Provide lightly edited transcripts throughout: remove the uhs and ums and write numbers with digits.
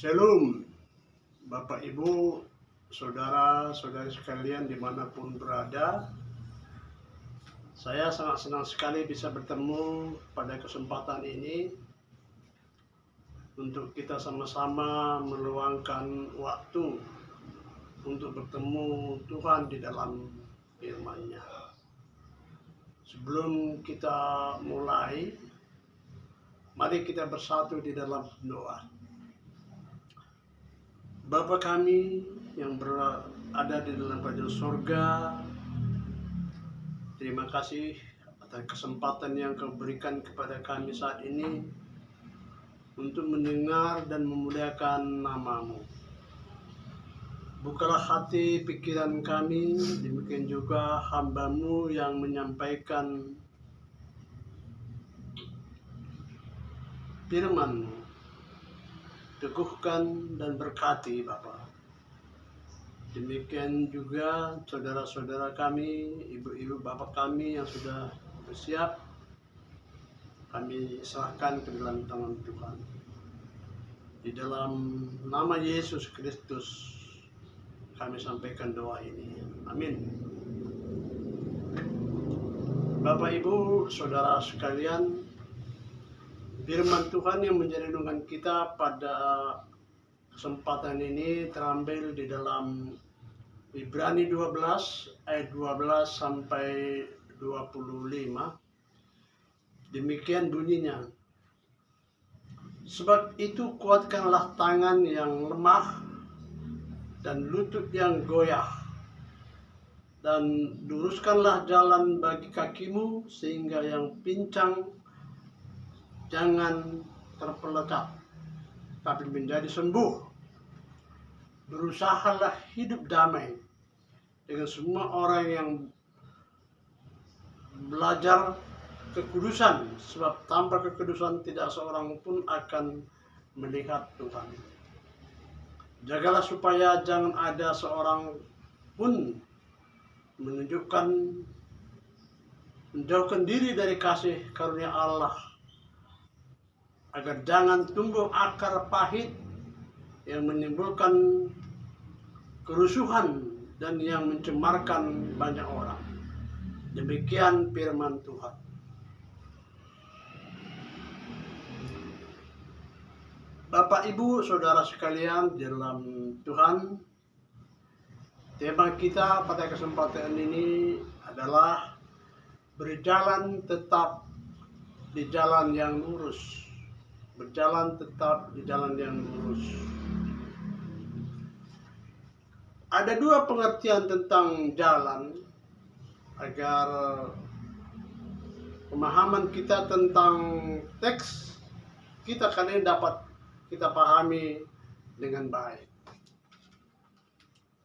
Shalom, Bapak Ibu, saudara-saudari sekalian dimanapun berada. Saya sangat senang sekali bisa bertemu pada kesempatan ini untuk kita sama-sama meluangkan waktu untuk bertemu Tuhan di dalam firman-Nya. Sebelum kita mulai, mari kita bersatu di dalam doa. Bapa kami yang berada di dalam kerajaan surga, terima kasih atas kesempatan yang Kau berikan kepada kami saat ini untuk mendengar dan memuliakan nama-Mu. Bukalah hati pikiran kami, demikian juga hamba-Mu yang menyampaikan firman-Mu. Teguhkan dan berkati Bapa. Demikian juga saudara-saudara kami, ibu-ibu bapak kami yang sudah bersiap, kami serahkan ke dalam tangan Tuhan. Di dalam nama Yesus Kristus kami sampaikan doa ini. Amin. Bapak Ibu, saudara sekalian, firman Tuhan yang menjadi renungan kita pada kesempatan ini terambil di dalam Ibrani 12 ayat 12 sampai 25. Demikian bunyinya. Sebab itu kuatkanlah tangan yang lemah dan lutut yang goyah, dan luruskanlah jalan bagi kakimu sehingga yang pincang jangan terpelekat, tapi menjadi sembuh. Berusahalah hidup damai dengan semua orang yang belajar kekudusan, sebab tanpa kekudusan tidak seorang pun akan melihat Tuhan. Jagalah supaya jangan ada seorang pun menjauhkan diri dari kasih karunia Allah, agar jangan tumbuh akar pahit yang menimbulkan kerusuhan dan yang mencemarkan banyak orang. Demikian firman Tuhan. Bapak, Ibu, saudara sekalian di dalam Tuhan, tema kita pada kesempatan ini adalah berjalan tetap di jalan yang lurus. Berjalan tetap di jalan yang lurus. Ada dua pengertian tentang jalan agar pemahaman kita tentang teks kita kali ini dapat kita pahami dengan baik.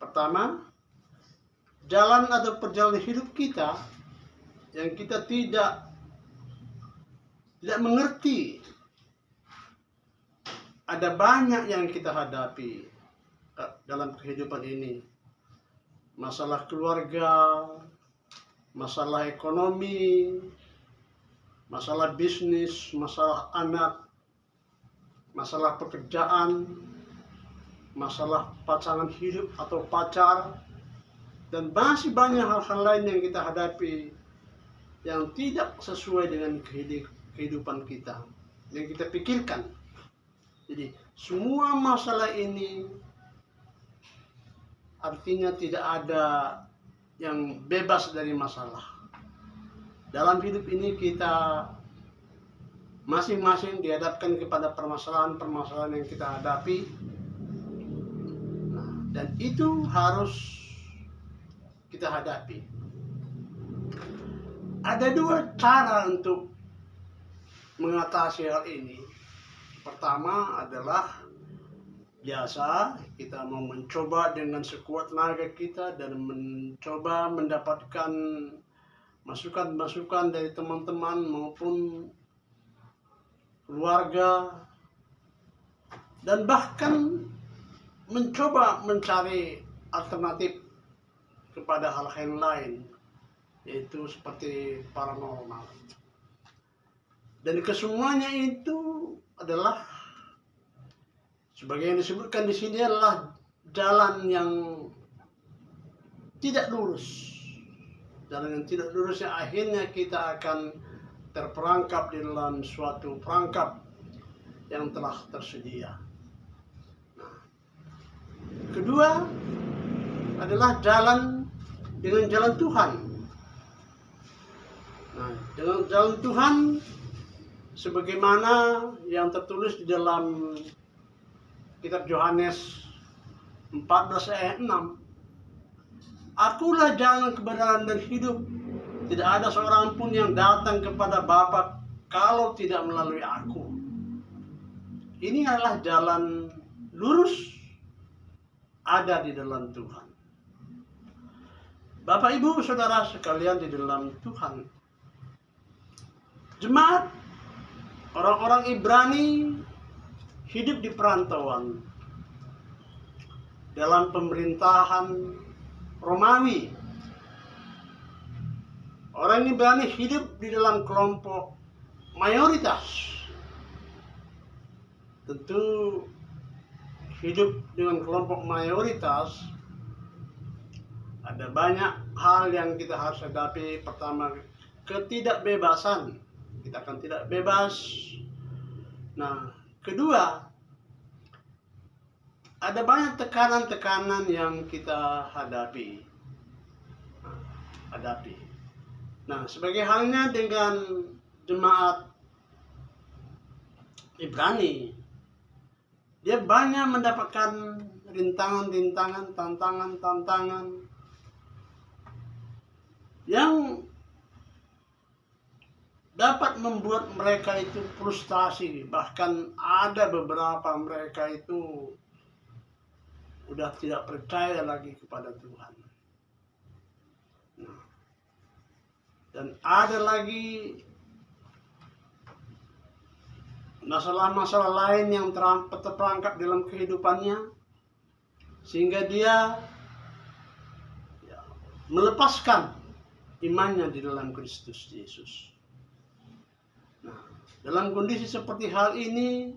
Pertama, jalan atau perjalanan hidup kita yang kita tidak mengerti. Ada banyak yang kita hadapi dalam kehidupan ini. Masalah keluarga, masalah ekonomi, masalah bisnis, masalah anak, masalah pekerjaan, masalah pasangan hidup atau pacar, dan masih banyak hal-hal lain yang kita hadapi yang tidak sesuai dengan kehidupan kita, yang kita pikirkan. Jadi semua masalah ini artinya tidak ada yang bebas dari masalah. Dalam hidup ini kita masing-masing dihadapkan kepada permasalahan-permasalahan yang kita hadapi. Dan itu harus kita hadapi. Ada dua cara untuk mengatasi hal ini. Pertama adalah biasa kita mau mencoba dengan sekuat tenaga kita dan mencoba mendapatkan masukan-masukan dari teman-teman maupun keluarga, dan bahkan mencoba mencari alternatif kepada hal-hal lain, yaitu seperti paranormal. Dan kesemuanya itu adalah Sebagai yang disebutkan di sini adalah jalan yang tidak lurus. Jalan yang tidak lurus yang akhirnya kita akan terperangkap di dalam suatu perangkap yang telah tersedia. Nah, kedua adalah jalan dengan jalan Tuhan. Nah, dengan jalan Tuhan sebagaimana yang tertulis di dalam kitab Yohanes 14 ayat 6. Akulah jalan, kebenaran dan hidup. Tidak ada seorang pun yang datang kepada Bapa kalau tidak melalui aku. Ini adalah jalan lurus ada di dalam Tuhan. Bapak, Ibu, Saudara sekalian di dalam Tuhan. Jemaat orang-orang Ibrani hidup di perantauan dalam pemerintahan Romawi. Orang Ibrani hidup di dalam kelompok mayoritas. Tentu hidup dengan kelompok mayoritas ada banyak hal yang kita harus hadapi. Pertama, ketidakbebasan. Kita akan tidak bebas. Nah, kedua, ada banyak tekanan-tekanan yang kita hadapi. Nah, sebagai halnya dengan jemaat Ibrani, dia banyak mendapatkan rintangan-rintangan, tantangan-tantangan yang dapat membuat mereka itu frustasi. Bahkan ada beberapa mereka itu udah tidak percaya lagi kepada Tuhan. Nah, dan ada lagi masalah-masalah lain yang terperangkap dalam kehidupannya, sehingga dia melepaskan imannya di dalam Kristus Yesus. Nah, dalam kondisi seperti hal ini,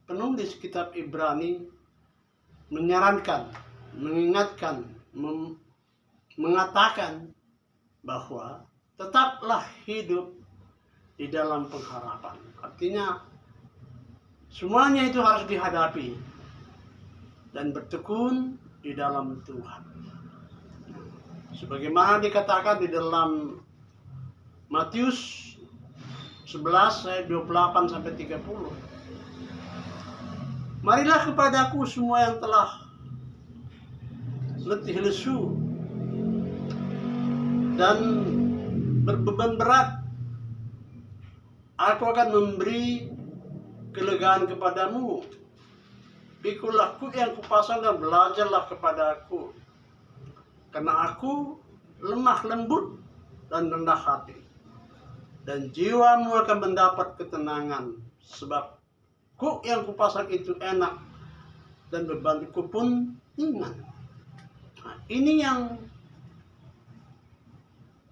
penulis kitab Ibrani menyarankan, mengingatkan, mengatakan bahwa tetaplah hidup di dalam pengharapan. Artinya semuanya itu harus dihadapi dan bertekun di dalam Tuhan. Sebagaimana dikatakan di dalam Matius 11 ayat 28 sampai 30. Marilah kepadaku semua yang telah letih lesu dan berbeban berat, aku akan memberi kelegaan kepadamu. Pikulah kuk yang kupasang dan belajarlah kepada aku, karena aku lemah lembut dan rendah hati, dan jiwamu akan mendapat ketenangan, sebab kuk yang kupasang itu enak dan bebanku pun ringan. Nah, ini yang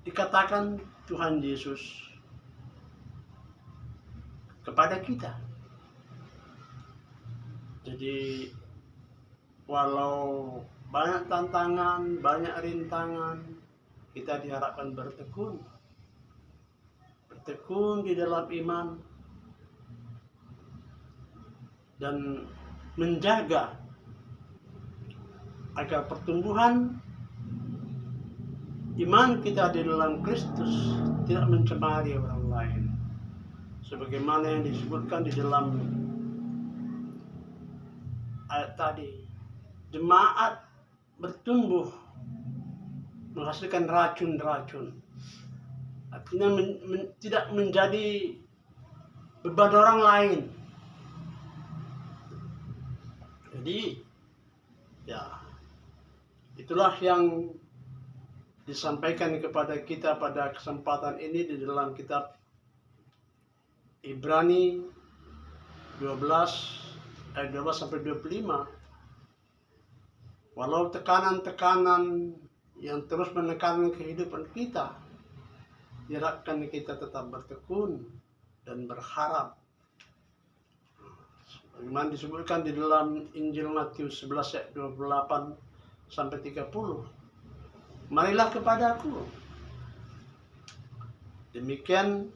dikatakan Tuhan Yesus kepada kita. Jadi walau banyak tantangan, banyak rintangan, kita diharapkan bertekun di dalam iman dan menjaga agar pertumbuhan iman kita di dalam Kristus tidak mencemari orang lain. Sebagaimana yang disebutkan di dalam ayat tadi, jemaat bertumbuh menghasilkan racun-racun. Artinya tidak menjadi beban orang lain. Jadi ya, itulah yang disampaikan kepada kita pada kesempatan ini di dalam kitab Ibrani 12 ayat 12 sampai 25. Walau tekanan-tekanan yang terus menekan kehidupan kita, diharapkan kita tetap bertekun dan berharap Bagaimana disebutkan di dalam Injil Matius 11 ayat 28 sampai 30. Marilah kepadaku. Demikian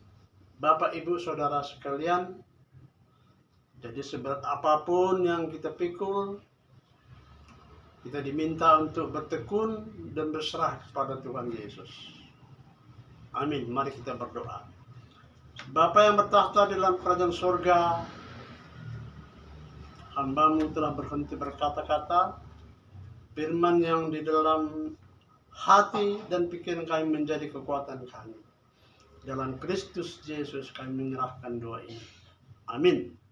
Bapak Ibu Saudara sekalian, jadi seberat apapun yang kita pikul, kita diminta untuk bertekun dan berserah kepada Tuhan Yesus. Amin. Mari kita berdoa. Bapa yang bertahta di dalam kerajaan surga, hamba-Mu telah berhenti berkata-kata, firman yang di dalam hati dan pikiran kami menjadi kekuatan kami. Dalam Kristus Yesus kami menyerahkan doa ini. Amin.